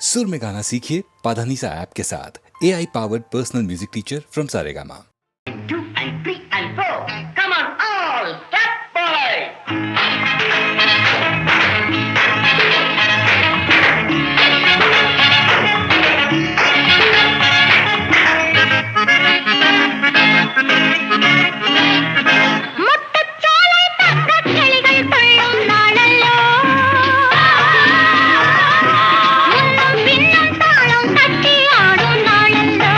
सुर में गाना सीखिए पाधानीसा ऐप के साथ AI powered personal music teacher from Saregama. 2 and 3 and 4. Come on, all step boy. முத்துச்சோலை தங்கக் கிளிகள் துள்ளும் நாளல்லோ, முன்னும் பின்னும் தாளம் தட்டி ஆடும் நாளல்லோ.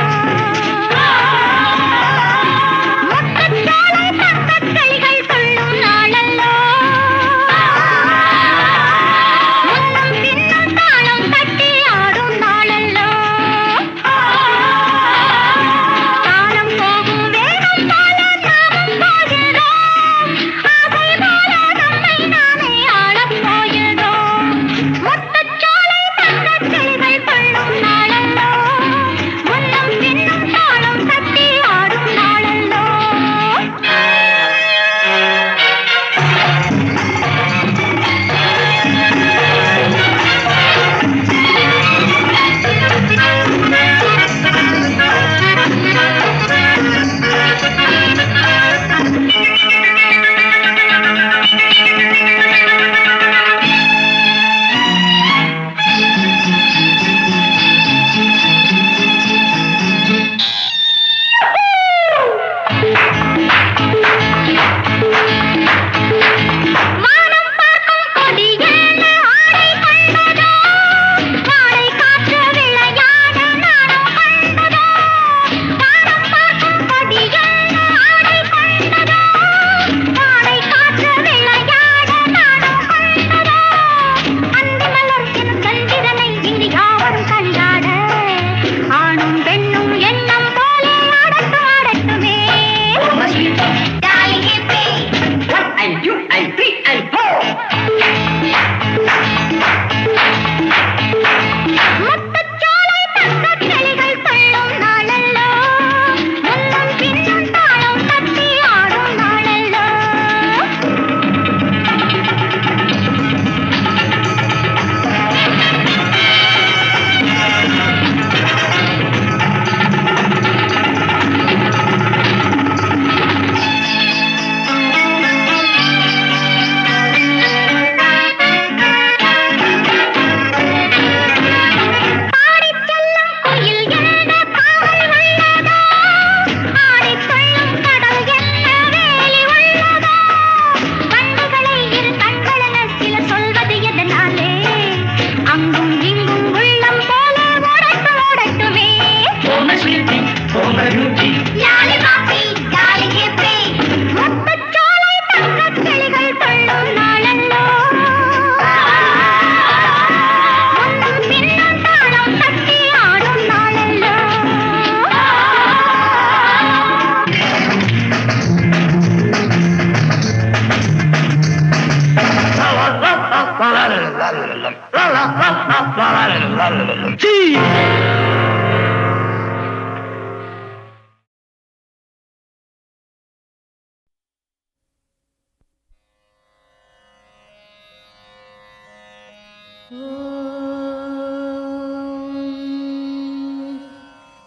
முத்துச்சோலை தங்கக் கிளிகள் துள்ளும் நாளல்லோ, முன்னும் பின்னும் தாளம் தட்டி ஆடும் நாளல்லோ. காலம் போகும் வேகம் போல நாமும் போகிறோம், ஆசை போல நம்மை நாமே ஆளப் போகிறோம். முத்துச்சோலை தங்கக் கிளிகள் துள்ளும் நாளல்லோ, முன்னும் பின்னும் தாளம் தட்டி ஆடும் நாளல்லோ. வானம் பார்க்கும் கொடியேன ஆடை கண்டதோ, வாடை காற்று விளையாட நானும் கண்டதோ. வானம் பார்க்கும் கொடியேன ஆடை கண்டதோ, வாடை காற்று விளையாட நானும் கண்டதோ. அந்தி மலர் எனும் சந்திரனை இங்கு யாவரும் கண்டாட, ஆணும் பெண்ணும் எண்ணம் போலே ஆடட்டும் ஆடட்டுமே. Jolly hippie 1 and 2 and 3 and 4. முத்துச்சோலை தங்கக் கிளிகள் துள்ளும் நாளல்லோ, முன்னும் பின்னும் தாளம் தட்டி ஆடும் நாளல்லோ. பாடிச் செல்லும் குயில் என்ன காவல் உள்ளதோ, ஆடித் துள்ளும் கடல் என்ன வேலி உள்ளதோ. கண்ணுகளை இரு கண்களென சிலர் சொல்வது எதனாலே, அங்கும் இங்கும் உள்ளம் போல ஓடட்டும் ஓடட்டுமே. Home sweetie, home beauty. Jolly poppy, jolly hippie, முத்துச்சோலை தங்கக் கிளிகள் துள்ளும் நாளல்லோ, முன்னும் பின்னும் தாளம் தட்டி ஆடும் நாளல்லோ.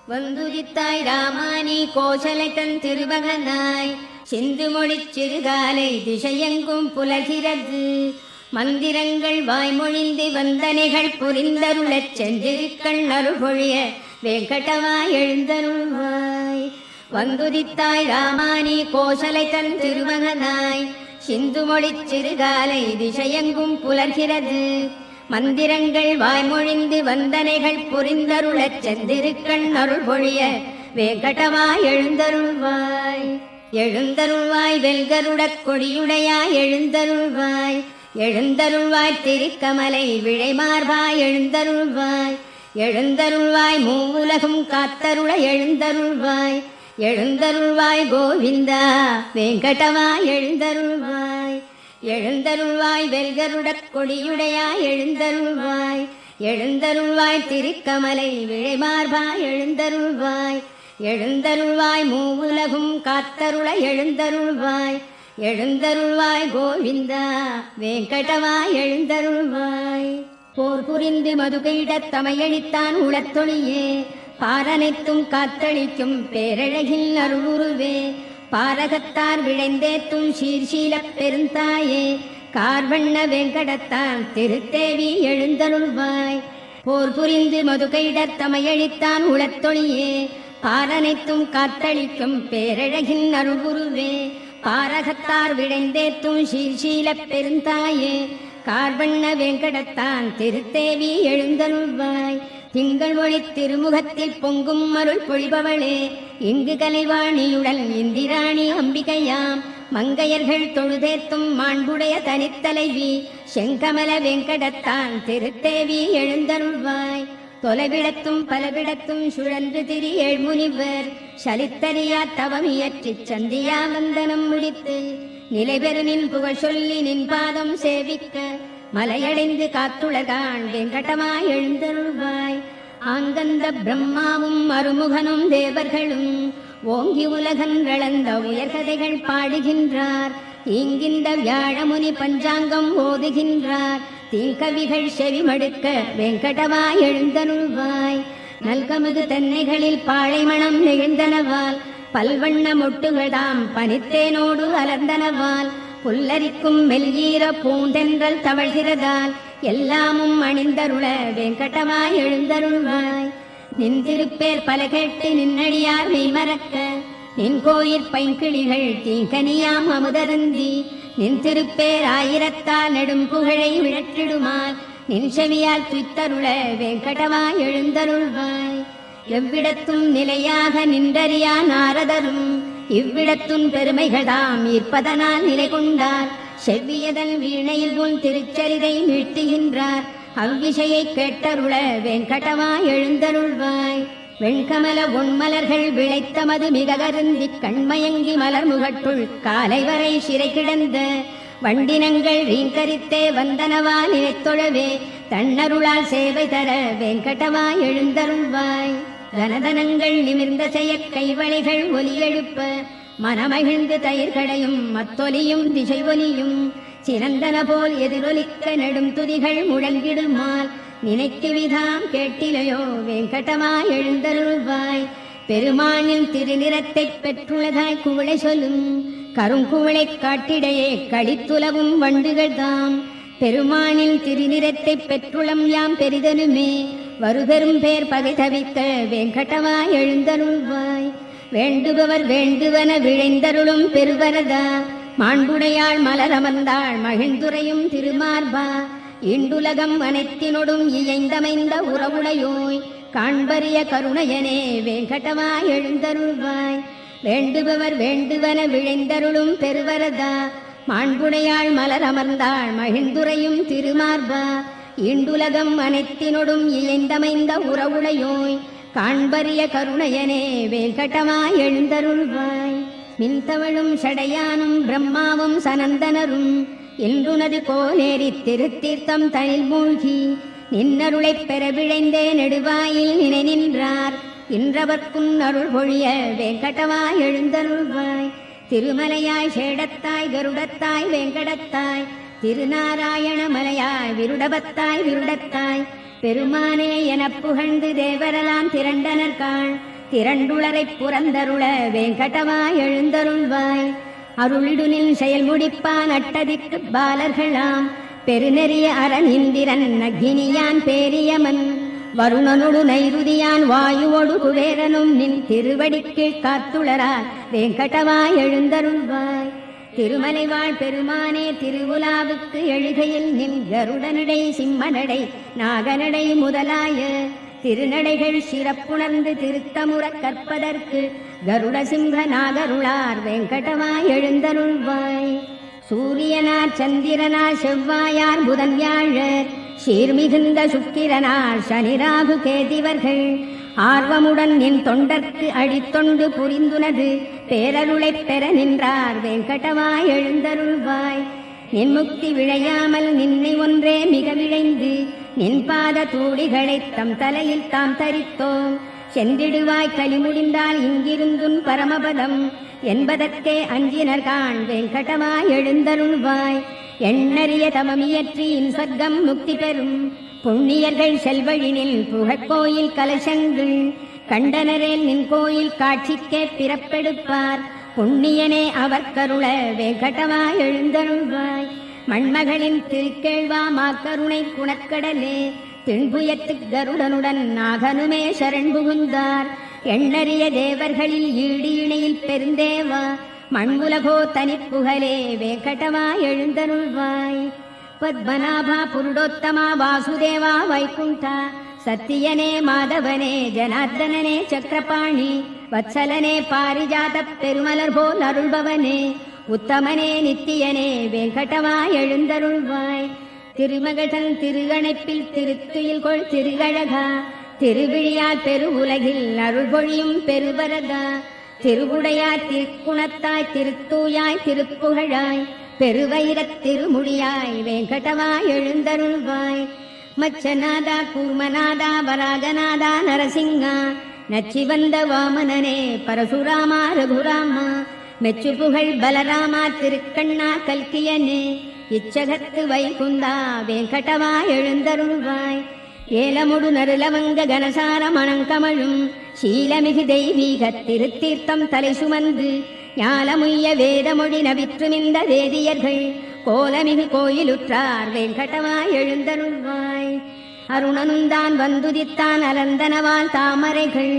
வந்துதித்தாய் ராமானி கோசலை தன் திருமகனாய், சிந்து மொழிச் சிறுகாலை திசையெங்கும் புலர்கிறது. மந்திரங்கள் வாய்மொழிந்து வந்தனைகள் புரிந்தருளச் சென்றிருக்கள் அருள்பொழிய வெங்கடவாய் எழுந்தருள்வாய். வந்துதித்தாய் ராமானி கோசலை தன் திருமகனாய், சிந்து மொழிச் சிறுகாலை திசையெங்கும் புலர்கிறது. மந்திரங்கள் வாய்மொழிந்து வந்தனைகள் புரிந்தருளச் சென்றிருக்கள் அருள்பொழிய வெங்கடவாய் எழுந்தருள்வாய். எழுந்தருள்வாய் வெல்கருடக் கொடியுடையாய் எழுந்தருள்வாய். எழுந்தருள்வாய் திருக்கமலை விழைமார்பாய் எழுந்தருள்வாய். எழுந்தருள்வாய் மூவுலகும் காத்தருள எழுந்தருள்வாய். எழுந்தருள்வாய் கோவிந்தா வெங்கடவாய் எழுந்தருள்வாய். எழுந்தருள்வாய் வெல்கருடக் கொடியுடையாய் எழுந்தருள்வாய். எழுந்தருள்வாய் திருக்கமலை விழைமார்பாய் எழுந்தருள்வாய். எழுந்தருள்வாய் மூவுலகும் காத்தருள எழுந்தருள்வாய். எழுந்தருள்வாய் கோவிந்தா வெங்கடவாய் எழுந்தருள்வாய். போர் புரிந்து மதுகையிடத் தமையழித்தான் உளத்தொழியே பாரனைத்தும் காத்தளிக்கும் பேரழகில் அருளுருவே பாரகத்தார் விழைந்தேத்தும் சீர்ஷீலப் பெருந்தாயே கார்வண்ண வெங்கடத்தான் திருத்தேவி எழுந்தருள்வாய் போர் புரிந்து மதுகையிடத் தமையழித்தான் உளத்தொழியே பாரனைத்தும் காத்தளிக்கும் பேரழகின் அருள்குருவே பாரகத்தார் விழைந்தேத்தும் சீர்ஷீலப் பெருந்தாயே கார்வண்ண வெங்கடத்தான் திருத்தேவி எழுந்தருள்வாய் திங்கள் ஒளி திருமுகத்தில் பொங்கும் அருள் பொழிபவளே இங்கு கலைவாணியுடன் இந்திராணி அம்பிகையாம் மங்கையர்கள் தொழுதேத்தும் மாண்புடைய தனித்தலைவி செங்கமல வெங்கடத்தான் திருத்தேவி எழுந்தருள்வாய் தொலைவிடத்தும் பலவிடத்தும் சுழன்று திரி ஏழ்முனிவர் சலித்தறியா தவமியற்றிச் சந்தியா வந்தனம் முடித்து நிலைபெறு நின் புகழ் சொல்லி நின் பாதம் சேவிக்க மலையடைந்து காத்துளகான் வெங்கடமாய் எழுந்தருள்வாய் ஆங்கந்த பிரம்மாவும் அருமுகனும் தேவர்களும் ஓங்கி உலகன் வளர்ந்த உயர்கதைகள் பாடுகின்றார் இங்கிந்த வியாழமுனி பஞ்சாங்கம் ஓதுகின்றார் தீங்கவிகள் செவிமடுக்க வெங்கடமாய் எழுந்தருள்வாய் நல்கமுது தென்னைகளில் பாழைமணம் நெழுந்தனவால் பல்வண்ண மொட்டுகளாம் பனித்தேனோடு அலர்ந்தனவால் புல்லரிக்கும் மெல்லீர பூந்தென்றல் தவழ்கிறதால் எல்லாமும் அணிந்தருள வெங்கடமாய் எழுந்தருள்வாய் நின் திருப்பேர் பல கேட்டு நின்னடியார் மெய் மறக்க நின் கோயிற் பைங்கிளிகள் தீங்கனியாம் அமுதருந்தி நின் திருப்பேர் ஆயிரத்தால் நெடும் புகழை விழற்றிடுமால் நின் செவியால் துய்த்தருள வெங்கடமாய் எழுந்தருள்வாய் எவ்விடத்தும் நிலையாக நின்றறியா நாரதரும் இவ்விடத்துன் பெருமைகளாம் ஈர்ப்பதனால் நிலை கொண்டார் செவ்வியதன் வீணையில் உன் திருச்சரிதை மீட்டுகின்றார் அவ்விஷயை கேட்டருள வெங்கடமாய் எழுந்தருள்வாய் வெண்கமல ஒன்மலர்கள் விளைத்தமது மிக கருந்தி கண்மயங்கி மலர் முகட்டுள் காலை வரை சிறை கிடந்த வண்டினங்கள் ரீங்கரித்தே வந்தனவா நினைத்தொழவே தன்னருளால் சேவை தர வெங்கடமாய் எழுந்தருள்வாய் கனதனங்கள் நிமிர்ந்த செயற் கைவளைகள் ஒலி எழுப்ப மனமகிழ்ந்து தயிர்களையும் மத்தொலியும் திசை ஒலியும் சிறந்தன போல் எதிரொலிக்க நெடும் துதிகள் முழங்கிடுமால் நினைக்குவிதாம் கேட்டிலையோ வெங்கடமாய் எழுந்தருள்வாய் பெருமானின் திருநிறத்தைப் பெற்றுள்ளதாய் குவளை சொல்லும் கருங்குவளைக் காட்டிடையே களித்துலவும் வண்டுகள் தாம் பெருமானின் திருநிறத்தைப் பெற்றுளம் யாம் பெரிதனுமே வருபெரும் பேர் பகை தவிக்க வெங்கடமாய் எழுந்தருள்வாய் வேண்டுபவர் வேண்டுவன விழைந்தருளும் பெருவரதா மாண்புடையாள் மலரமர்ந்தாள் மகிழ்ந்துரையும் திருமார்பா இண்டுலகம் அனைத்தினொடும் இயைந்தமைந்த உறவுடையோய் காண்பரிய கருணையனே வெங்கடமாய் எழுந்தருள்வாய் வேண்டுபவர் வேண்டுவன விழைந்தருளும் பெருவரதா மாண்புடையாள் மலரமர்ந்தாள் மகிழ்ந்துரையும் திருமார்பா இண்டுலகம் அனைத்தினொடும் இயைந்தமைந்த உறவுடையோய் காண்பரிய கருணையனே வெங்கடமாய் எழுந்தருள்வாய் மின்தவழும் சடையானும் பிரம்மாவும் சனந்தனரும் இன்றுனது கோனேரி திருத்தீர்த்தம் தனில் மூழ்கி நின்னருளைப் பெற விழைந்தே நெடுவாயில் நினை நின்றார் இன்றவர்க்கும் அருள் பொழிய வெங்கடமாய் எழுந்தருள்வாய் திருமலையாய் சேடத்தாய் கருடத்தாய் வெங்கடத்தாய் திருநாராயண மலையாய் விருடபத்தாய் விருடத்தாய் பெருமானே எனப் புகழ்ந்து தேவரெல்லாம் திரண்டனர்காள் திரண்டுளரைப் புறந்தருள வெங்கடமாய் எழுந்தருள்வாய் அருளிடுனில் செயல் முடிப்பான் அட்டதிக்கு பாலர்களாம் பெருநெறிய அரண் இந்திரன் அக்னியான் பேரியமன் வருணனொடு நைருதியான் வாயுவொடு குபேரனும் நின் திருவடிக்கீழ் காத்துளரார் வெங்கடமாய் எழுந்தருள்வாய் திருமலைவாழ் பெருமானே திருவுலாவுக்கு எழுகையில் நின் கருடனடை சிம்மனடை நாகனடை முதலாய திருநடைகள் சிறப்புணர்ந்து திருத்தமுறக் கற்பதற்கு கருட சிங்க நாகருளார் வெங்கடமாய் எழுந்தருள்வாய் சூரியனார் சந்திரனார் செவ்வாயார் புதன் வியாழர் சீர்மிகுந்த சுக்கிரனார் சனிராகு கேதிவர்கள் ஆர்வமுடன் நின் தொண்டர்க்கு அடித்தொண்டு புரிந்துனது பேரருளைப் பெற நின்றார் வெங்கடமாய் எழுந்தருள்வாய் நின் முக்தி விழையாமல் நின்னை ஒன்றே மிக விழைந்து நின் பாத தூளிகளைத் தம் தலையில் தாம் தரித்தோம் சென்றிடுவாய் களி முடிந்தால் இங்கிருந்துன் பரமபதம் என்பதற்கே அஞ்சினர்கான் வெங்கடமாய் எழுந்தருள்வாய் எண்ணறிய தமமியற்றி இன் சொர்க்கம் முக்தி பெறும் புண்ணியர்கள் செல்வழினில் புகழ்கோயில் கலசங்கள் கண்டனரேல் நின் கோயில் காட்சிக்கே பிறப்பெடுப்பார். புண்ணியனே அவர் கருள வேங்கடமாய் எழுந்தருள்வாய். மண்மகளின் திருக்கேழ்வா மாக்கருணை குணக்கடலே திண்புயத்து கருடனுடன் நாகனுமே சரண் புகுந்தார். எண்ணறிய தேவர்களில் ஈடு இணையில் பெருந்தேவா மண்புலகோ தனிப்புகழே வேங்கடமாய் எழுந்தருள்வாய். பத்மநாபா புருடோத்தமா வாசுதேவா வைகுண்டா சத்தியனே மாதவனே ஜனார்தனனே சக்கரபாணி வத்சலனே பாரிஜாத பெருமலர் போல் அருள்பவனே உத்தமனே நித்தியனே வேங்கடமாய் எழுந்தருள்வாய். திருமகன் திருகணைப்பில் திருத்துயில் கொள் திருகழகா திருவிழியார் பெரு உலகில் அருள் பொழியும் பெருவரதா திருவுடையாய் திருக்குணத்தாய் திருத்தூயாய் திருப்புகழாய் பெருவைரத் திருமுடியாய் வேங்கடமாய் எழுந்தருள்வாய். மச்சநாதா கூர்மநாதா வராகநாதா நரசிங்கா நச்சிவந்த வாமனனே பரசுராமா ரகுராமா மெச்சு புகழ் பலராமா திருக்கண்ணா கல்கியனே இச்சகத்து வைகுந்தா வேங்கடமாய் எழுந்தருள்வாய். ஏலமுடு நருலவங்க கனசார மணங்கமழும் சீலமிகு தெய்வீக திருத்தீர்த்தம் தலை சுமந்து ஞாலமுய்ய வேதமொழி நவிற்றுமிந்த வேதியர்கள் கோலமிகு கோயிலுற்றார் வேங்கடமாய் எழுந்தருள்வாய். அருணனுந்தான் வந்துதித்தான் அலந்தனவால் தாமரைகள்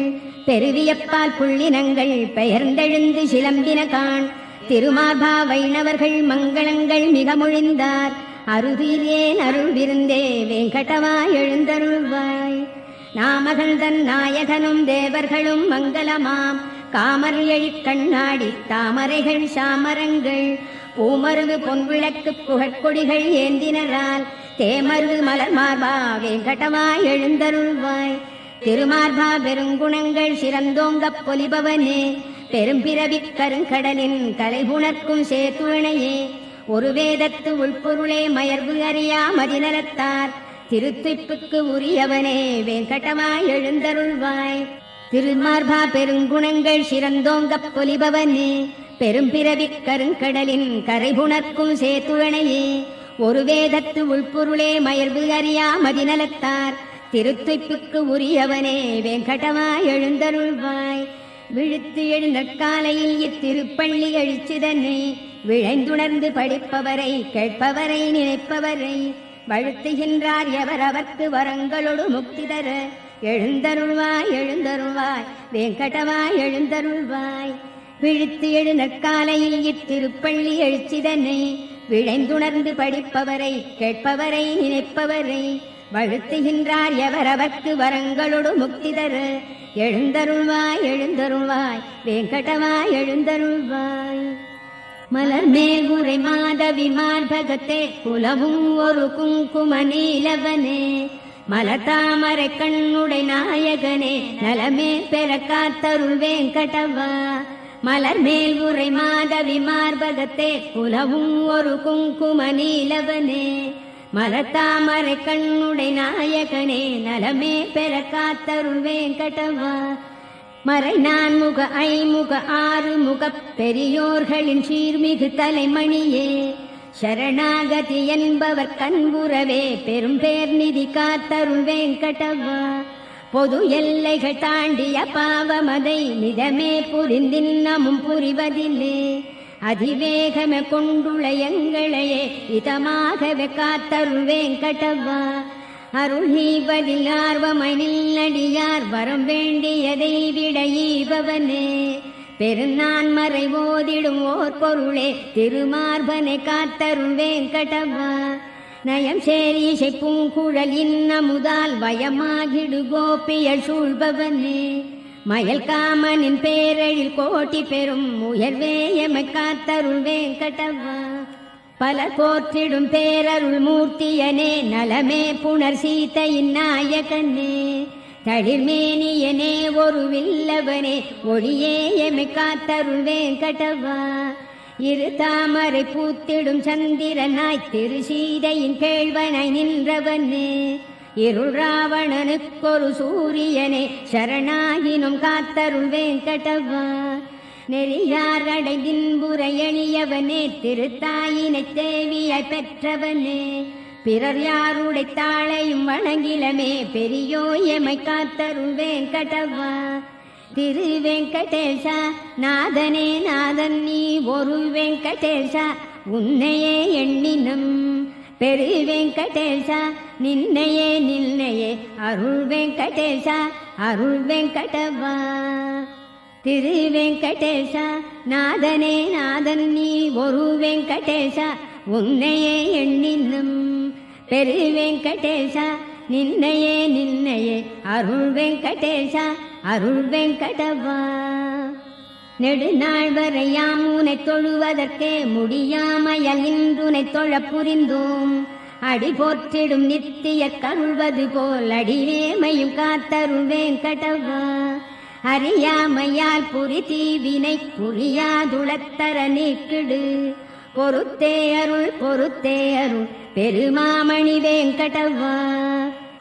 பெருவியப்பால் புள்ளினங்கள் பெயர்ந்தெழுந்து சிலம்பின காண் திருமார்பா வைணவர்கள் மங்களங்கள் மிக மொழிந்தார். அருதிலேன் அருள் விருந்தே வேங்கடமாய் எழுந்தருள்வாய். நாமகள்தன் நாயகனும் தேவர்களும் மங்களமாம் காமர் எழிற் கண்ணாடி தாமரைகள் சாமரங்கள் பூமருகு பொன்விளக்கு புகழ்கொடிகள் ஏந்தினரால் தேமருகு மலர் மார்பா வேங்கடமாய் எழுந்தருள்வாய். திருமார்பா பெருங்குணங்கள் சிறந்தோங்கப் பொலிபவனே பெரும்பிறவிக் கருங்கடலின் கலைபுணர்க்கும் சேத்துணையே ஒரு வேதத்து உள்பொருளே மயர்வு அறியா மதிநலத்தார் திருத்துய்ப்புக்கு உரியவனே வேங்கடமாய் எழுந்தருள்வாய். திருமார்பா பெருங்குணங்கள் சிறந்தோங்கப் பொலிபவனே பெரும்பிறவிக் கருங்கடலின் கரைபுணர்க்கும் சேத்துணையே ஒரு வேதத்து உள்பொருளே மயர்வு அறியா மதிநலத்தார் திருத்துய்ப்புக்கு உரியவனே வேங்கடமாய் எழுந்தருள்வாய். விழுத்து எழு நற்காலையில் இத்திருப்பள்ளி எழுச்சிதனை விழைந்துணர்ந்து படிப்பவரை கேட்பவரை நினைப்பவரை வழுத்துகின்றார் எவர் அவர்க்கு வரங்களோடு முக்தி தர எழுந்தருள்வாய் எழுந்தருள்வாய் வேங்கடமாய் எழுந்தருள்வாய். விழுத்து எழு நற்காலையில் இத்திருப்பள்ளி எழுச்சிதனை விழைந்துணர்ந்து படிப்பவரை கேட்பவரை நினைப்பவரை வழுத்துகின்றார் எவர் அவர்க்கு வரங்களோடு முக்தி தர எழுந்தருள்வாய் எழுந்தருள்வாய் வேங்கடமாய் எழுந்தருள்வாய். மலர் மேகுரை மாதவி மார்பகத்தே குலவும் ஒரு குங்கும நீலவனே மலதாமரை கண்ணுடை நாயகனே நலமே பெற காத்தருள் வேங்கடவா. மலர் மேல் உரை மாதவி மார்பகத்தே குலவும் ஒரு குங்கும நீலவனே மலத்தாமரை கண்ணுடை நாயகனே நலமே பெற காத்தருள் வேங்கடவா. மறை நான்முக ஐமுக ஆறுமுக பெரியோர்களின் சீர்மிகு தலைமணியே சரணாகதி என்பவர் கண்புறவே பெரும் பேர் நிதி காத்தருள் வேங்கடவா. பொது எல்லைகள் தாண்டிய பாவமதை மிதமே புரிந்தின்னமும் புரிவதில்லே அதிவேகமே கொண்டுள்ள எங்களையே இதமாகவே காத்தருள் வேங்கடவா. அருள் ஈவதில் ஆர்வமை நில்லடியார் வரம் வேண்டியதை விட ஈபவனே பெருநான் மறை ஓதிடும் ஓர் பொருளே திருமார்பனை காத்தருள் வேங்கடவா. நயம் சேரிசை பூங்குழல் இன்னமுதால் வயமாகிடு கோபியல் சூழ்பவனே மயல் காமனின் பேரழில் கோட்டி பெறும் உயர்வே எமை காத்தருள் வேங்கடவா. பல போற்றிடும் பேரருள் மூர்த்தியனே நலமே புனர் சீதையின் நாயகனே தளிர்மேனியனே ஒரு வில்லவனே ஒளியே எமை காத்தருள் வேங்கடவா. இரு தாமரை பூத்திடும் சந்திரனாய் திருசீதையின் கேழ்வனாய் நின்றவனே இருள் ராவணனுக்கொரு சூரியனே சரணாகினும் காத்தருள் வேங்கடவா. நெறியார் அடைந்தின்புற எளியவனே திருத்தாயினை தேவியாய் பெற்றவனே பிறர் யாருடைத்தாளையும் வணங்கிலமே பெரியோ எமை காத்தருள் வெங்கடவா. திரு வெங்கடேஷா நாதனே நாதன் நீ ஒரு வெங்கடேஷா உன்னையே எண்ணினம். பெரு வெங்கடேஷா நின்னையே நின்னையே அருள் வெங்கடேஷா அருள் வெங்கடவா. திரு வெங்கடேஷா நாதனே நாதன் நீ ஒரு வெங்கடேஷா உன்னையே எண்ணினும். பெரு வெங்கடேஷா நின்னையே நின்னையே அருள் வெங்கடேஷா அருள் வெங்கடவா. நெடுநாள் வரையாம் உனை தொழுவதற்கே முடியாமையல் இன்றுனை தொழ புரிந்தோம். அடி போற்றிடும் நித்திய கருள்வது போல் அடிவேமையும் காத்தருள் வெங்கடவா. அறியாமையால் புரி தீவினை புரியாதுளத்தர நீக்கிடு. பொறுத்தே அருள் பெருமாமணி வெங்கடவா.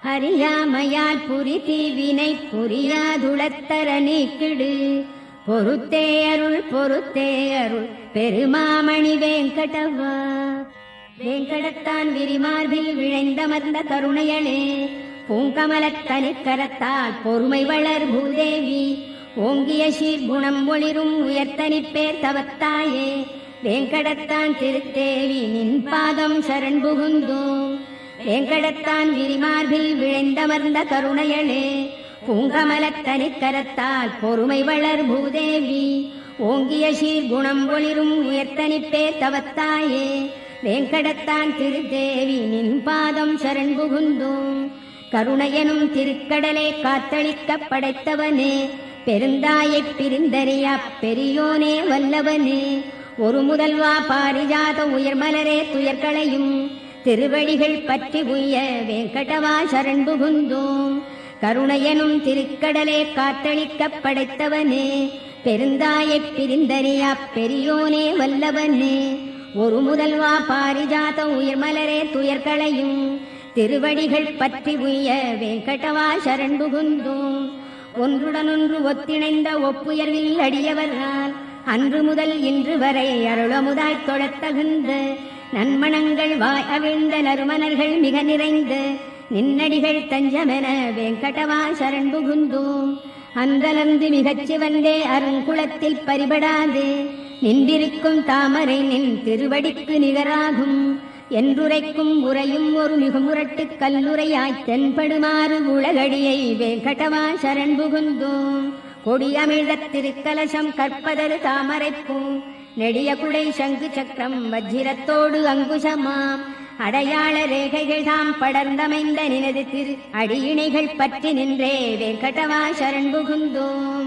அறியாமையால் புரி தீவினை புரியாதுளத்தர நீக்கிடு. பொறுத்தே அருள் பெருமாமணி வெங்கடவா. வேங்கடத்தான் விரிமார்பில் விழைந்தமர்ந்த கருணையளே பூங்கமலத் தனிக்கரத்தால் பொறுமை வளர் பூதேவி. ஓங்கிய சீர்குணம் ஒளிரும் உயர்த்தனிப்பேர் தவத்தாயே வேங்கடத்தான் திருத்தேவி நின் பாதம் சரண் புகுந்தோம். வேங்கடத்தான் விரிமார்பில் விழைந்தமர்ந்த கருணையளே பூங்கமலத் தனிக்கரத்தால் பொறுமை வளர் பூதேவி. ஓங்கிய சீர்குணம் ஒளிரும் உயர்த்தனிப்பேர் தவத்தாயே வேங்கடத்தான் திருத்தேவி நின் பாதம் சரண் புகுந்தோம். கருணையனும் திருக்கடலே காத்தளிக்க படைத்தவனே பெருந்தாயைப் பிரிந்தறியா பெரியோனே வல்லவனே. ஒரு முதல்வா பாரிஜாத உயர்மலரே துயர்களையும் திருவடிகள் பற்றி உய்ய வேங்கடவா சரண் புகுந்தோம். கருணையனும் திருக்கடலே காத்தளிக்க படைத்தவனே பெருந்தாயைப் பிரிந்தறியா பெரியோனே வல்லவனே. ஒரு முதல்வா பாரிஜாத உயர்மலரே துயர்களையும் திருவடிகள் பற்றி உய்ய வேங்கடவா சரண் புகுந்தோம். ஒன்றுடனொன்று ஒத்திணைந்த ஒப்புயர்வில் அடியவரால் அன்று முதல் இன்று வரை அருளமுதாய் தொழத்தகுந்த நன்மணங்கள் வாய் அவிழ்ந்த நறுமணர்கள் மிக நிறைந்த நின்னடிகள் தஞ்சமென வேங்கடவா சரண் புகுந்தோம். அந்தலர்ந்து மிகச் சிவந்தே அருங்குளத்தில் பரிபடாது நின்றிருக்கும் தாமரை நின் திருவடிக்கு நிகராகும் என்றுரைக்கும் உரையும் ஒரு மிகுமுரட்டு கல்லுரையாய் தென்படுமாறு உலகடியை வேங்கடவா சரண் புகுந்தோம். கொடியமிழ்த திருக்கலசம் கற்பதரு தாமரைப்பூ நெடிய குடை சங்கு சக்கரம் வஜ்ரத்தோடு அங்குசமாம் அடையாள ரேகைகள் தாம் படர்ந்தமைந்த நினது திரு அடியிணைகள் பற்றி நின்றே வேங்கடவா சரண் புகுந்தோம்.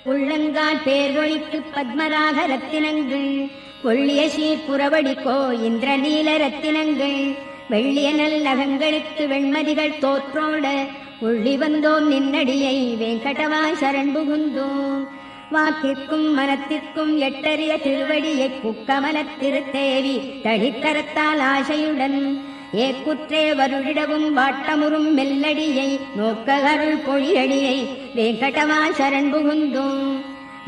உள்ளங்கால் பேர்வொழிக்கு பத்மராக ரத்தினங்கள் ஒள்ளிய சீர் புறவடிக்கோ இந்திரநீல ரத்தினங்கள் வெள்ளிய நல் நகங்களுக்கு வெண்மதிகள் தோற்றோட உள்ளி வந்தோம் நின்னடியை வேங்கடவா சரண் புகுந்தோம். வாக்கிற்கும் மனத்திற்கும் எட்டறிய திருவடியை புக்கமலத் திருத்தேவி தடிக்கரத்தால் ஆசையுடன் ஏக்குற்றே வருடிடவும் வாட்டமுறும் மெல்லடியை நோக்க அருள் பொழியடியை வேங்கடவா சரண் புகுந்தோம்.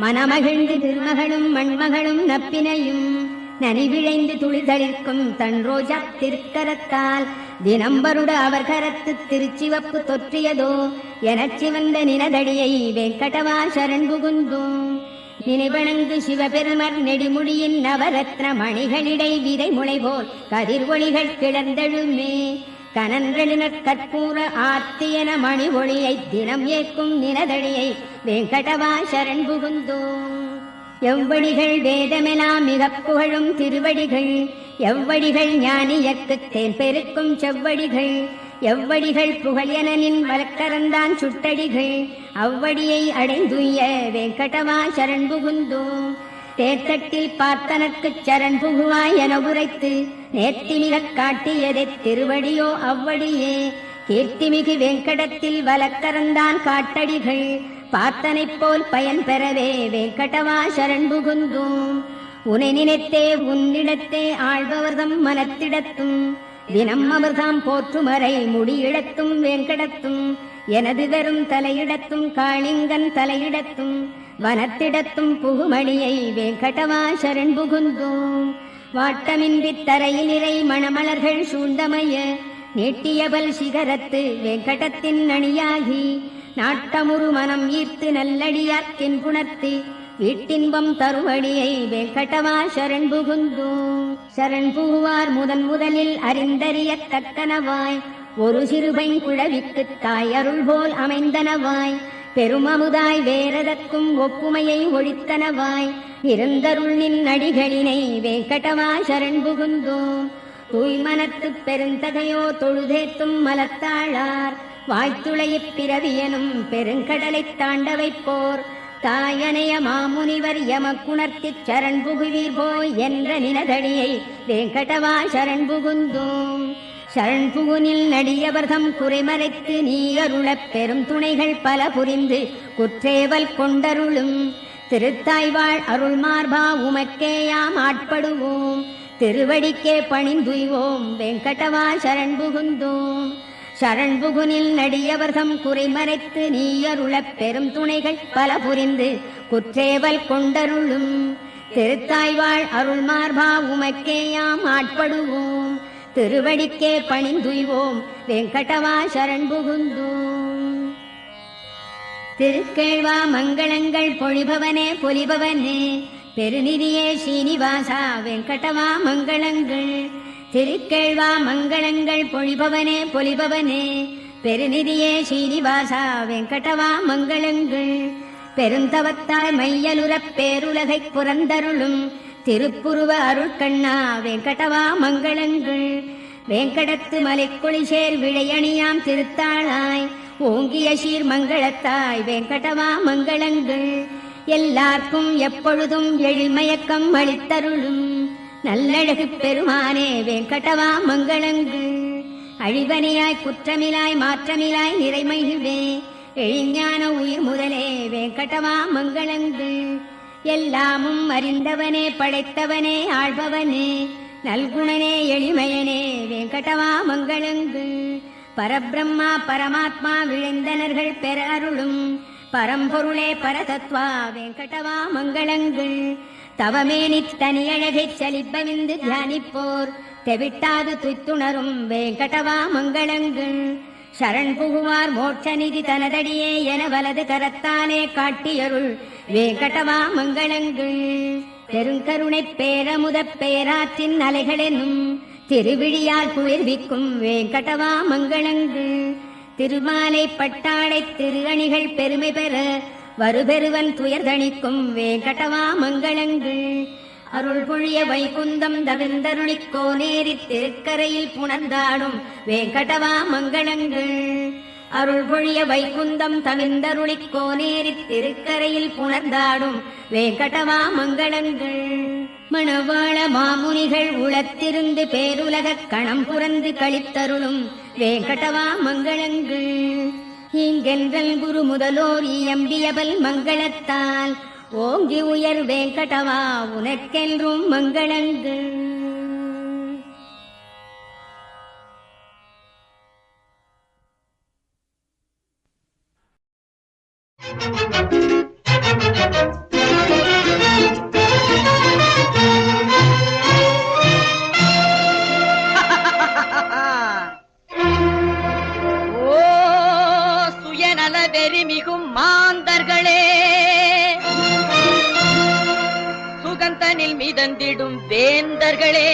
மனமகிழ்ந்து திருமகளும் மண்மகளும் நப்பினையும் நனிவிழைந்து துளிதளிர்க்கும் தன் ரோஜா திருக்கரத்தால் தினம்பருட அவர் கரத்து திருச்சிவப்பு தொற்றியதோ எனச் சிவந்த நினதடியை வேங்கடவா சரண் புகுந்தோம். நினைவணங்கு சிவபெருமர் நெடிமுடியின் நவரத்ன மணிகளிடை விதை முளை போல் கதிர் ஒளிகள் கிளர்ந்தெழுமே கனன்றெழுநற் கற்பூர ஆர்த்தியன மணி ஒளியை தினம் ஏற்கும் நினதடியை வேங்கடவா சரண் புகுந்தோம். எவ்வடிகள் வேதமெலாம் மிகப் புகழும் திருவடிகள் எவ்வடிகள் ஞானியர்க்குத் தேன் பெருக்கும் செவ்வடிகள் எவ்வடிகள் புகழெனின் வழக்கரந்தான் சுட்டடிகள் அவ்வடியை அடைந்துய்ய வேங்கடவா சரண் புகுந்தோம். தேர்தட்டில் பார்த்தனர்க்குச் சரண் புகுவாய் என உரைத்து நேர்த்திமிகக் காட்டியதை திருவடியோ அவ்வடியே கீர்த்திமிகு வேங்கடத்தில் வழக்கரந்தான் காட்டடிகள் பார்த்தனைப் போல் பயன் பெறவே வேங்கடவா சரண் புகுந்தோம். உனை நினைத்தே உன்னிடத்தே ஆழ்பவர்தம் மனத்திடத்தும் தினம் அமர்தாம் போற்றுமறை முடியிடத்தும் வேங்கடத்தும் எனது வெறும் தலையிடத்தும் காளிங்கன் தலையிடத்தும் வனத்திடத்தும் புகுமணியை வேங்கடவா சரண் புகுந்தோம். வாட்டமின்றி தரையில் இறை மணமலர்கள் சூழ்ந்தமைய நீட்டியபல் சிகரத்து வெங்கடத்தின் அணியாகி நாட்டமுறு மனம் ஈர்த்து நல்லடியார்க்கின் புணர்த்து வீட்டின்பம் தருவடியை வெங்கடவா சரண் புகுந்தோம். சரண் புகுவார் முதலில் அறிந்தறியத் தக்கனவாய் ஒரு சிறுபைங் குழவிக்குத் தாய் அருள் போல் அமைந்தனவாய் பெருமமுதாய் வேறதற்கும் ஒப்புமையை ஒழித்தனவாய் இருந்தருள் நின் அடிகளினை வெங்கடவா சரண் புகுந்தோம். தூய்மனத்துப் பெருந்தகையோ தொழுதேத்தும் மலத்தாளார் வாய்த்துளையிப் பிறவியனும் பெருங்கடலைத் தாண்ட வைப்போர் தாயனைய மாமுனிவர் எமக்குணர்த்திச் சரண் புகுவீர் போய் என்ற நினதடியை வெங்கடவா சரண் புகுந்தோம். சரண் புகுனில் நடியவர்தம் குறைமறைத்து நீ அருளப் பெரும் துணைகள் பல புரிந்து குற்றேவல் கொண்டருளும் திருத்தாய்வாழ் அருள் மார்பா உமக்கேயாம் ஆட்படுவோம். திருவடிக்கே பணிந்துய்வோம் வெங்கடவா சரண் புகுந்தோம். சரண் புகுனில் நடியவர்தம் குறைமறைத்து நீ அருளப் பெரும் துணைகள் பல புரிந்து குற்றேவல் கொண்டருளும் திருத்தாய்வாழ் அருள் மார்பா உமக்கேயாம் ஆட்படுவோம். திருவடிக்கே பணிந்துய்வோம் வெங்கடவா சரண் புகுந்தோம். திருக்கேழ்வா மங்களங்கள் பொழிபவனே பொலிபவனே பெருநிதியே ஸ்ரீனிவாசா வெங்கடவா மங்களங்கள். திருக்கேழ்வா மங்களங்கள் பொழிபவனே பொலிபவனே பெருநிதியே ஸ்ரீனிவாசா வெங்கடவா மங்களங்கள். பெருந்தவத்தாய் மையலுறப் பேருலகைப் புறந்தருளும் திருப்புருவ அருட்கண்ணா வெங்கடவா மங்களங்கள். வேங்கடத்து மலைக்குளிசேர் விழையணியாம் திருத்தாளாய் ஓங்கிய சீர் மங்களத்தாய் வெங்கடவா மங்களங்கள். எல்லார்க்கும் எப்பொழுதும் எழில்மயக்கம் அளித்தருளும் நல்லழகு பெருமானே வெங்கடவா மங்களங்கள். அழிவனையாய் குற்றமிலாய் மாற்றமிலாய் நிறைமகிழ்வே எழிஞான உயிர் முதலே வெங்கடவா மங்களங்கள். எல்லாமும் அறிந்தவனே படைத்தவனே ஆள்பவனே நல்குணனே எளிமையனே வெங்கடவா மங்களங்கள். பரபிரம்மா பரமாத்மா விழைந்தனர்கள் பெற அருளும் பரம்பொருளே பரதத்வா வெங்கடவா மங்களங்கள். தவமேனித் தனியழகைச் சலிப்பவிந்து தியானிப்போர் தெவிட்டாது துய்த்துணரும் வெங்கடவா மங்களங்கள். சரண் புகுவார் மோட்ச நிதி தனதடியே என வலது கரத்தாலே காட்டியருள் வெங்கடவா மங்களங்கள். பெருங்கருணைப் பேரமுதப் பேராற்றின் அலைகளெனும் திருவிழியால் குளிர்விக்கும் வெங்கடவா மங்களங்கள். திருமாலை பட்டாடை திரு அணிகள் பெருமை பெற வருபெருவன் துயர்தணிக்கும் வெங்கடவா மங்களங்கள். அருள் பொழிய வைகுந்தம் தவிர்ந்தருளிக் கோனேரித் திருக்கரையில் புணர்ந்தாடும் வெங்கடவா மங்களங்கள். அருள் பொழிய வைகுந்தம் தவிர்ந்தருளிக் கோனேரித் திருக்கரையில் புணர்ந்தாடும் வெங்கடவா மங்களங்கள். மணவாள மாமுனிகள் உளத்திருந்து பேருலகக் கணம் புரந்து கழித்தருளும் வெங்கடவா மங்களங்கள். இங்கென்றல் குரு முதலோர் இயம்பியபல் மங்களத்தால் ஓங்கி உயர் வெங்கடவா உனக்கென்றும் மங்களங்கள். ஓ சுயநல வெறிமிகும் மாந்தர்களே சுகந்தனில் மிதந்திடும் வேந்தர்களே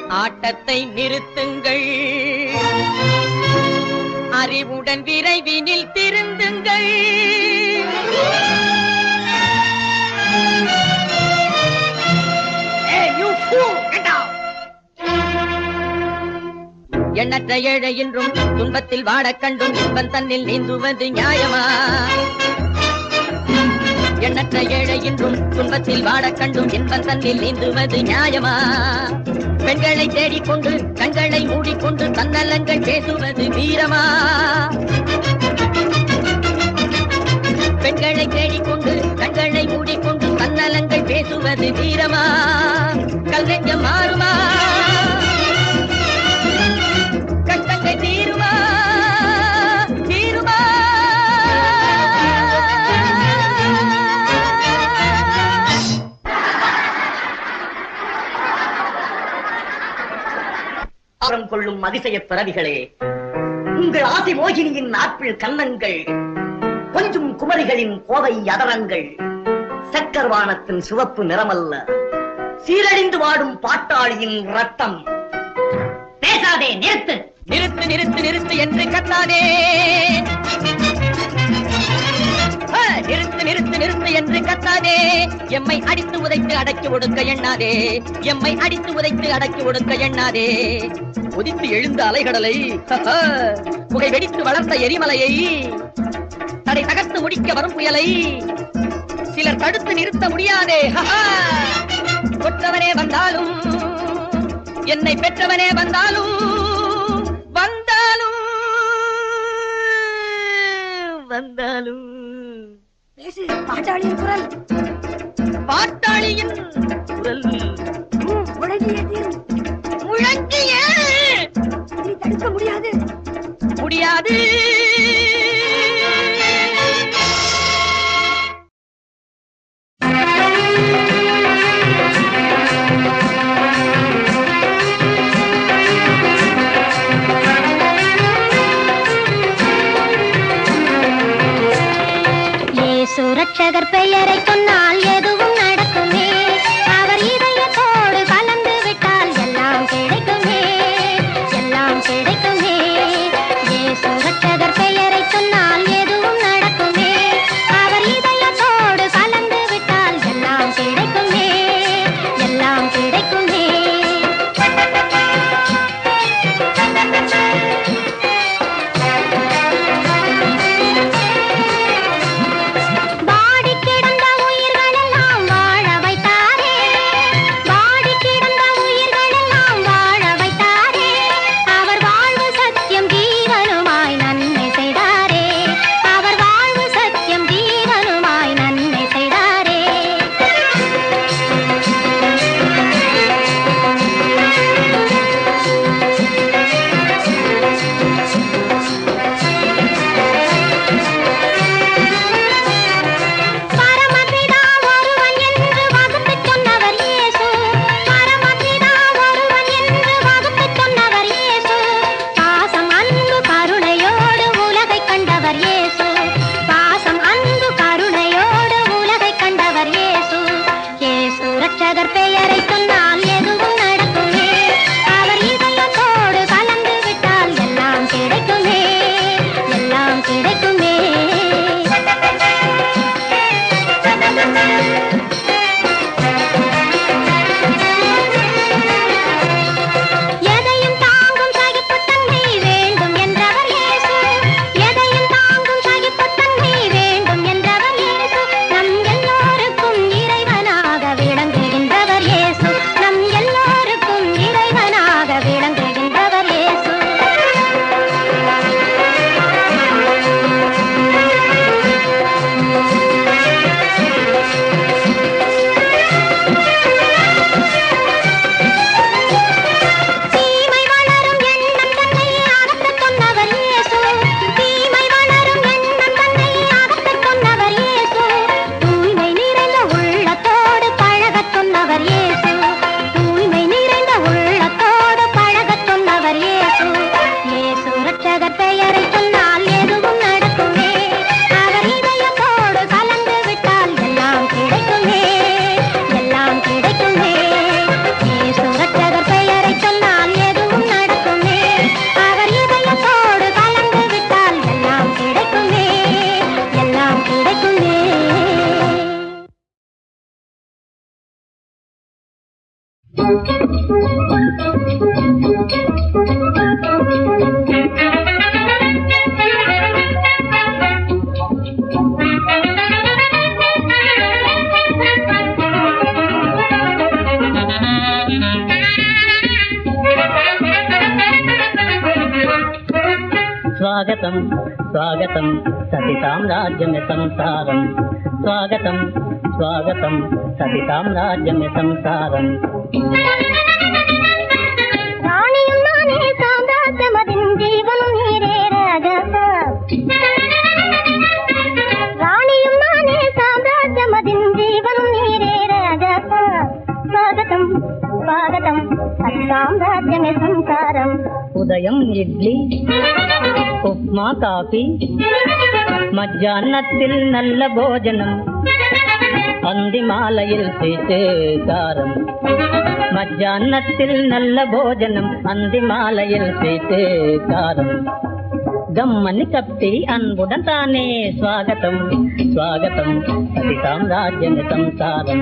ஆட்டத்தை நிறுத்துங்கள் அறிவுடன் விரைவினில் திருந்துங்கள். எண்ணற்ற ஏழை என்றும் துன்பத்தில் வாடக் கண்டும் இன்பம் தன்னில் நீந்துவது நியாயமா? எண்ணற்ற ஏழை என்றும் துன்பத்தில் வாடக் கண்டும் இன்பம் தன்னில் நீந்துவது நியாயமா? பெண்களை தேடிக்கொண்டு கண்களை மூடிக்கொண்டு தன்னலங்கள் பேசுவது வீரமா? பெண்களை தேடிக்கொண்டு கண்களை மூடிக்கொண்டு தன்னலங்கள் பேசுவது வீரமா? கல்நெஞ்சம் மாறுமா? கஷ்டங்கள் தீருமா? தீருமா? வரும் அதிசய பிறவிகளே, உங்கள் ஆசை மோகினியின் ஆப்பிள் கன்னங்கள், கொஞ்சம் குமரிகளின் கோவை அதரங்கள், சக்கரவானத்தின் சிவப்பு நிறமல்ல, சீரழிந்து வாடும் பாட்டாளியின் ரத்தம். பேசாதே, நிறுத்து நிறுத்து நிறுத்து நிறுத்து என்று கத்தாதே. நிறுத்து நிறுத்து நிறுத்து என்று கத்தாதே. எம்மை அடித்து உதைத்து அடக்கி ஒடுக்க எண்ணாதே. எம்மை அடித்து உதைத்து அடக்கி ஒடுக்க எண்ணாதே. உதித்து எழுந்த அலைகடலை, புகை வெடித்து வளர்ந்த எரிமலையை, தடை தகர்த்து முடிக்க வரும் புயலை சிலர் தடுத்து நிறுத்த முடியாதே. கொற்றவனே வந்தாலும், என்னை பெற்றவனே வந்தாலும், வந்தாலும் வந்தாலும் பாட்டாளியின் குரல், பாட்டாளியின் குரல் முழங்கிய தடுக்க முடியாது முடியாது. சுரட்சகர் பெயரை சொன்னால் எதுவும் நடக்குமே. அவர் இதயத்தோடு கலந்து விட்டால் எல்லாம் கிடைக்குமே, எல்லாம் கிடைக்குமே. சுரட்சகர் பெயரை சொன்னால் எதுவும் நடக்குமே. அவர் இதயத்தோடு கலந்து விட்டால் எல்லாம் கிடைக்குமே, எல்லாம் கிடைக்குமே. स्वागतं स्वागतं सति साम्राज्यमे संसारं स्वागतं स्वागतं सति साम्राज्यमे संसारं राणियं नाने साम्राज्यमदिं जीवनं नीरे राजसा राणियं नाने साम्राज्यमदिं जीवनं नीरे राजसा स्वागतं स्वागतं सति साम्राज्यमे संसारं उदय உதயம் இட்லி உப்மா காபி மத்தியானத்தில் நல்ல போஜனம் அந்தி மாலையில் சீட்டு காரம் மத்தியானத்தில் நல்ல போஜனம் அந்தி மாலையில் சீட்டு காரம் గమ్మని కప్పి అన్బుடன் తానే స్వాగతం స్వాగతం సతి సామ్రాజ్యం సంసారం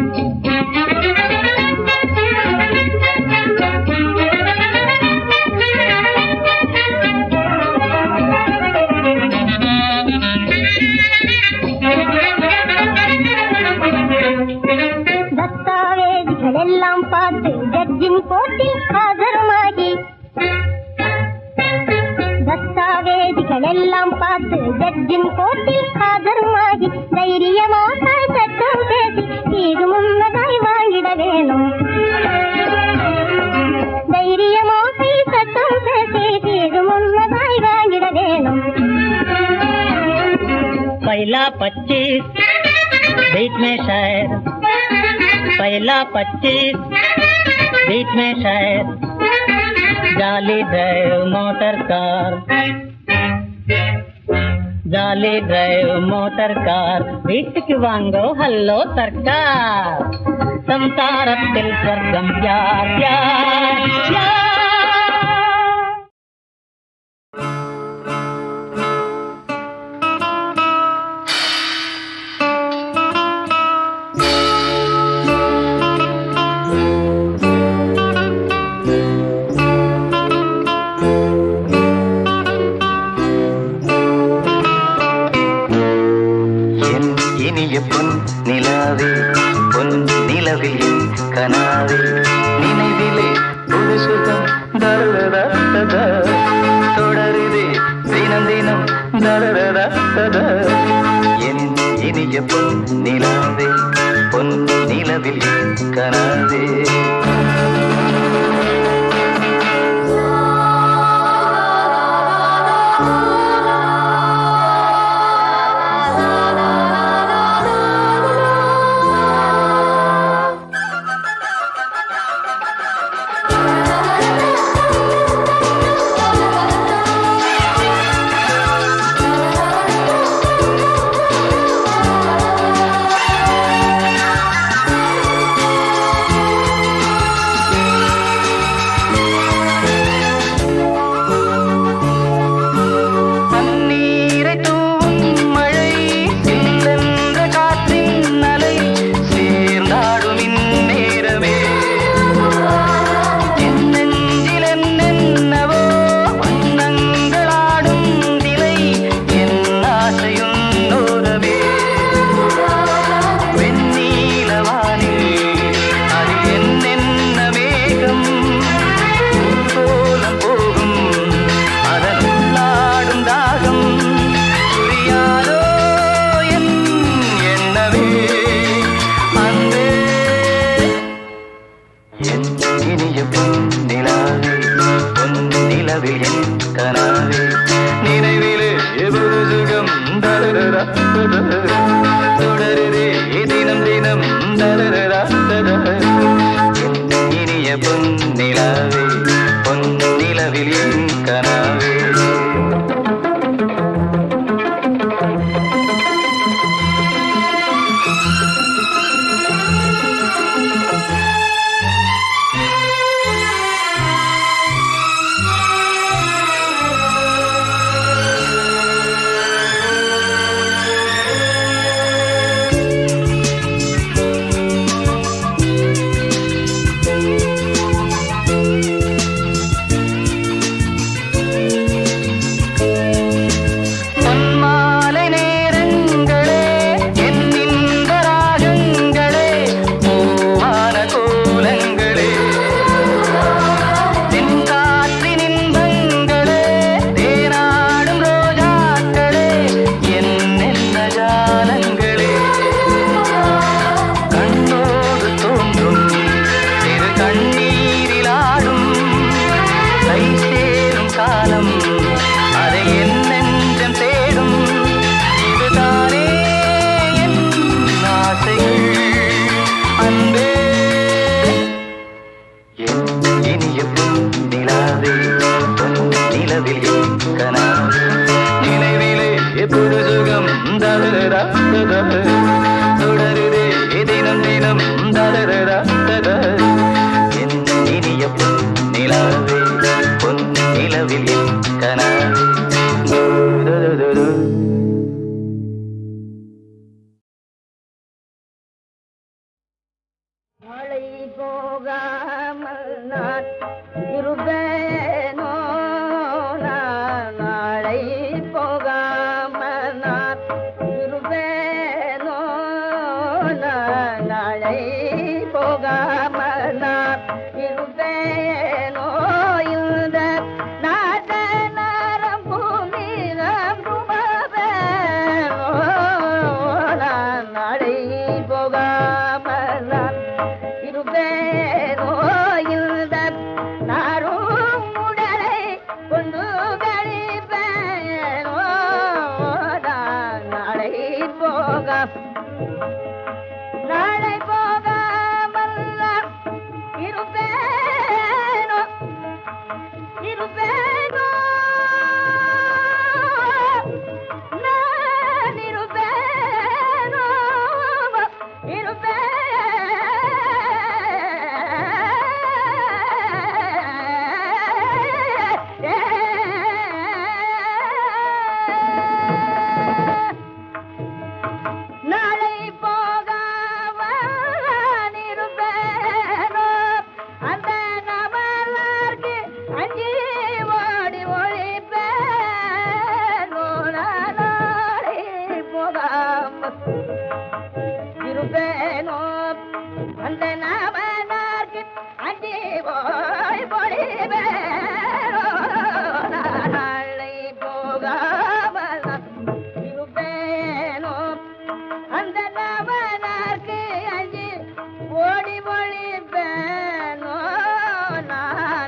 தஸ்தாவேஜுகளெல்லாம் பார்த்து ஜட்ஜின் கோர்ட்டில் ஆஜருமாகி தஸ்தாவேஜுகளெல்லாம் பார்த்து ஜட்ஜின் கோர்ட்டில் ஆஜருமாகி தைரியமாக சட்டம் பேசி இது முன்னதாய் வாங்கிட வேணும் தைரியமாக சட்டம் பேசி இது முன்னதாய் வாங்கிட வேணும் पहला 25 बीच में शायर पहला 25 बीच में शायर जाली ड्राइव मोटर कार जाली ड्राइव मोटर कार வீட்டுக்கு வாங்கோ ஹலோ சர்க்கார் சம்சாரத்தில் ஸ்வர்க்கம் யார் யார் யார் கனாவே நினைவிலே ஒரு சுகம் தரதத தொடருதே தினம் தினம் தரதத என் இனிய பொன் நிலாவே பொன் நிலவில் கனாவே தொடருதே தினம் தினம் இனிய பொன் நிலாவே பொன் நிலவில் என் கனாவே புது சுகம் தரரா தொடருதே தினம் தினம் தரரா என் இனிய பொன் நிலாவே பொன் நிலவில் என் கனாவே மழை போகாமல் நான் இருப்பேனோ, நாளை போகாமல் நான் இருப்பேனோ, நாளை போகாமல் நான் இருப்பேனோ, இந்த நாட்ட நரம் பூமி நம்புவேனோ, நாளை போகாமல் நான் இருப்பேனோ, இந்த நாரும் உடலை கொண்டு கழிப்பேனோ, நாளை போகாமல் நான் இருப்பேனோ, இருப்பேனோ, நான் இருப்பேனோ, நாளை போகாமல் இருப்பேனோ, அந்த நபருக்கு அஞ்சி ஓடி ஒழிப்பேனோ, நாளை போகாமல் இருப்பேனோ, அந்த நபருக்கு அஞ்சி ஓடி ஒழிப்பேனோ, நாளை போகாமல் இருப்பேனோ, அந்த நபனார்க்கு அஞ்சி ஓடி ஒழிப்பேனோ,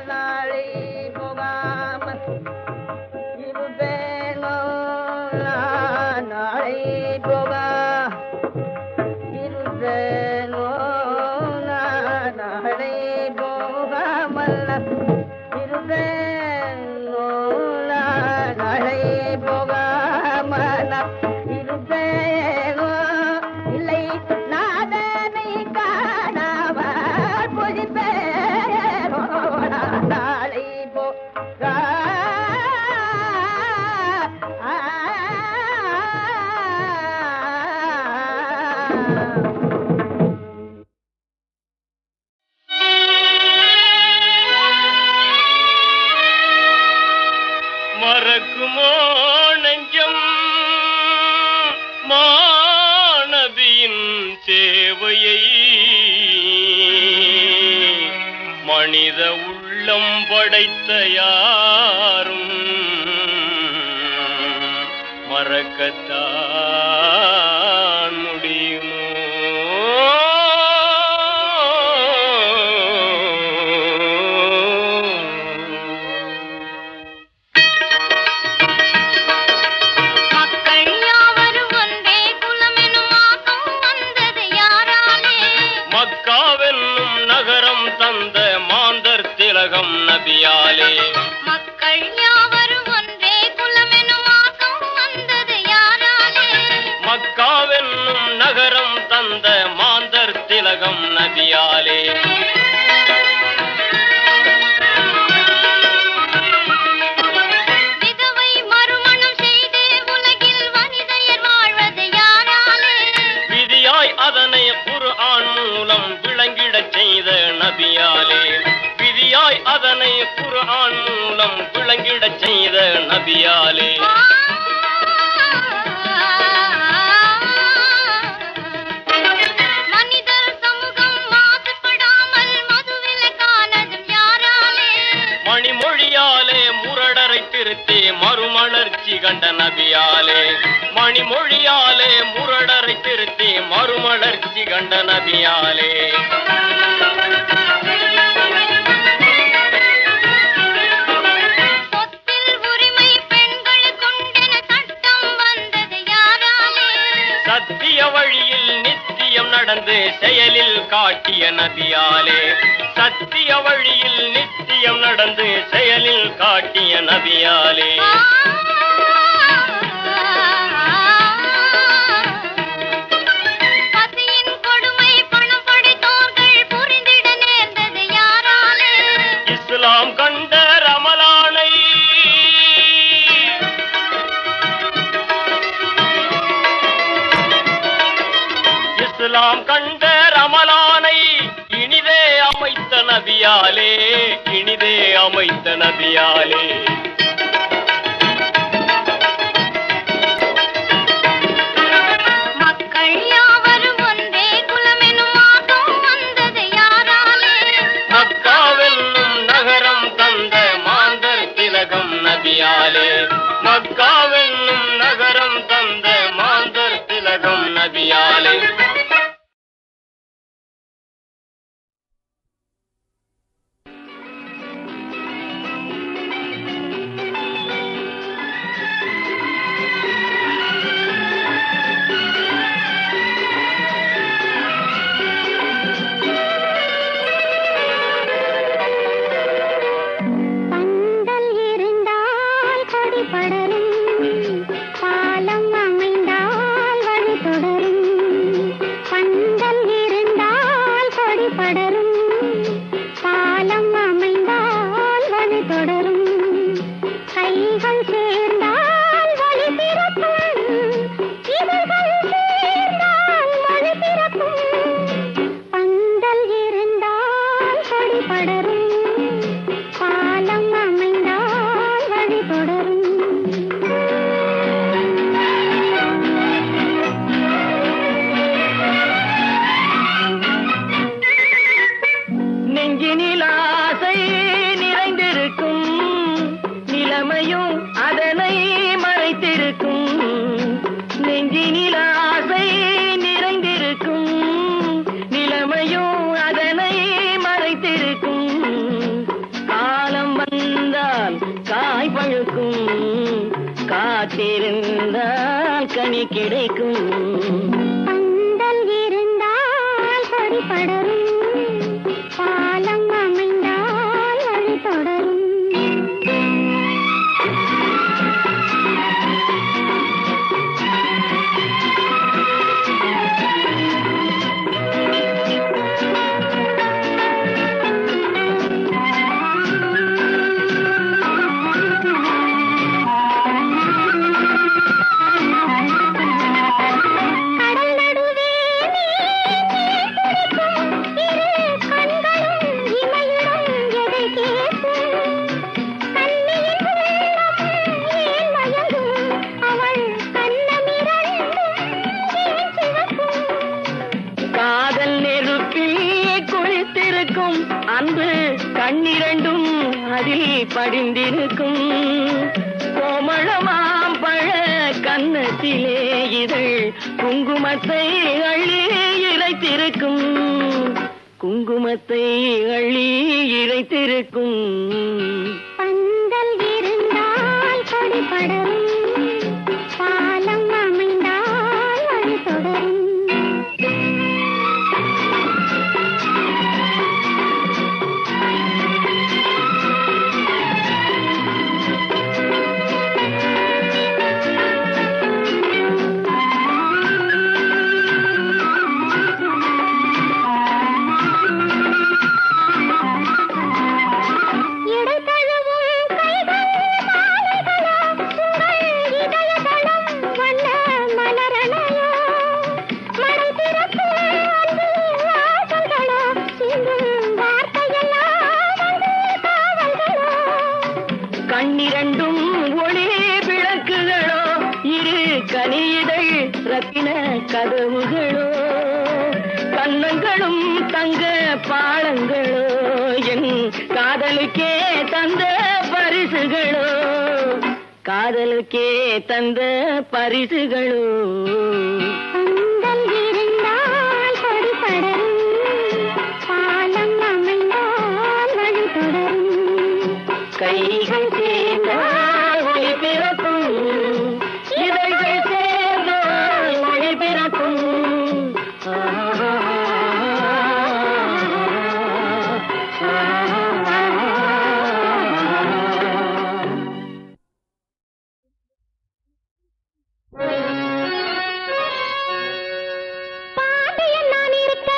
நாளை போகாமல் இருப்பேனோ, நாளை போகா இருப்பேனோ, நாளை போகாமல் இருப்பேனோ, நாளை போகாமல் இருப்பேனோ, இல்லை நாதனை காணாமல் புதிப்பேனோ, நாளை போகா மறக்குமோ நெஞ்சம் மாணவியின் சேவையை, மனித உள்ளம் படைத்த யாரும் மறக்கத்தான் முடியுமோ? மக்கள் யாவரும் ஒன்றே குலமெனும் ஆக்கம் வந்தது யாராலே? மக்காவென்னும் நகரம் தந்த மாந்தர் திலகம் நபியாலே. மக்கள் யாவரும் ஒன்றே குலமெனும் ஆக்கம் வந்தது யாராலே? மக்காவென்னும் நகரம் தந்த மாந்தர் திலகம் நபியாலே. விதவை மறுமணம் செய்து உலகில் வனிதையர் வாழ்வது யாராலே? விதியாய் அதனை குர்ஆன் மூலம் விளங்கிடச் செய்த நபியாலே. விதியாய் அதனை குர்ஆன் மூலம் விளங்கிடச் செய்த நபியாலே. மனிதர் சமூகம் மாசுபடாமல் மதுவிலக்கானதும் யாராலே? மணிமொழியாலே முரடரை திருத்தி மறுமலர்ச்சி கண்ட நபியாலே. மணிமொழியாலே முரடரை திருத்தி மறுமலர்ச்சி கண்ட நபியாலே. சொத்தில் உரிமை பெண்களுக்குண்டென சட்டம் வந்தது யாராலே? சத்திய வழியில் நித்தியம் நடந்து செயலில் காட்டிய நபியாலே. சத்திய வழியில் நித்தியம் நடந்து செயலில் காட்டிய நபியாலே. எல்லாம் கண்ட ரமலானை இனிதே அமைத்த நபியாலே, இனிதே அமைத்த நபியாலே. மக்கள் யாவரும் ஒன்றே குலமெனும் ஆகம் வந்தது யாராலே? மக்காவென்னும் நகரம் தந்த மாந்தர் திலகம் நபியாலே, மக்காவென்னும் நகரம் தந்த மாந்தர் திலகம் நபியாலே. பந்தல் இருந்தால் கொடி படரும், பாலம் அமைந்தால் வழி தொடரும். பந்தல் இருந்தால் கொடி படரும், பாலம் அமைந்தால் வழி தொடரும். கைகள் சேர்ந்தால் வழி பிறக்கும், இதழ்கள் சேர்ந்தால் வழி பிறக்கும். பந்தல் இருந்தால் கொடி படரும், பாலம் அமைந்தால் வழி தொடரும். நெஞ்சினில் ஆசை நிறைந்திருக்கும், நிலைமையும் அதனை மறைத்திருக்கும். நெஞ்சினில் ஆசை நிறைந்திருக்கும், நிலைமையும் அதனை மறைத்திருக்கும். காலம் வந்தால் காய் பழுக்கும், காத்திருந்தால் கனி கிடைக்கும். பந்தல் இருந்தால் கொடி படரும், பாலம் அமைந்தால் வழி தொடரும். கடல் நடுவே நீர் துடிக்கும், இரு கண்களும் இமையிடம் எதை கேட்கும்? கண்ணியின் உள்ளம் ஏன் மயங்கும், அவள் கண்ணமிரண்டும் ஏன் சிவக்கும்? காதல் நெருப்பில் குளித்திருக்கும், அன்பு கண்ணிரண்டும் அதில் படிந்திருக்கும். கோமளமாம் பழ கன்னத்திலே இதழ் குங்குமத்தை அள்ளி இறைத்திருக்கும், குங்குமத்தை அள்ளி இறைத்திருக்கும். பந்தல் இருந்தால் கொடி படரும், பாலம் அமைந்தால் வழி தொடரும். இடை தழுவும் கைகள் மாலைகளோ, உங்கள் இதயதளம் வண்ண மலரணையோ. மடை திறக்கும் அன்பு வாசல்களோ, சிந்தும் வார்த்தையெல்லாம் அன்பு காவல்களோ. கண்ணிரண்டும் ஒளி விளக்குகளோ, இரு கனியிதழ் ரத்தின கதவுகளோ. கண்ணங்களும் தங்க பாலங்களோ, என் காதலுக்கே தந்த பரிசுகளோ, காதலுக்கே தந்த பரிசுகளோ. பந்தல் இருந்தால் கொடி படரும், பாலம் அமைந்தால் வழி தொடரும். கைகள் சேர்ந்தால் ஒளி பிறக்கும், இதழ்கள் சேர்ந்தால் ஒளி பிறக்கும். பாண்டியன் நான் இருக்க,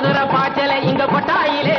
குதிரை பாய்ச்சல இங்க கொட்டாயிலே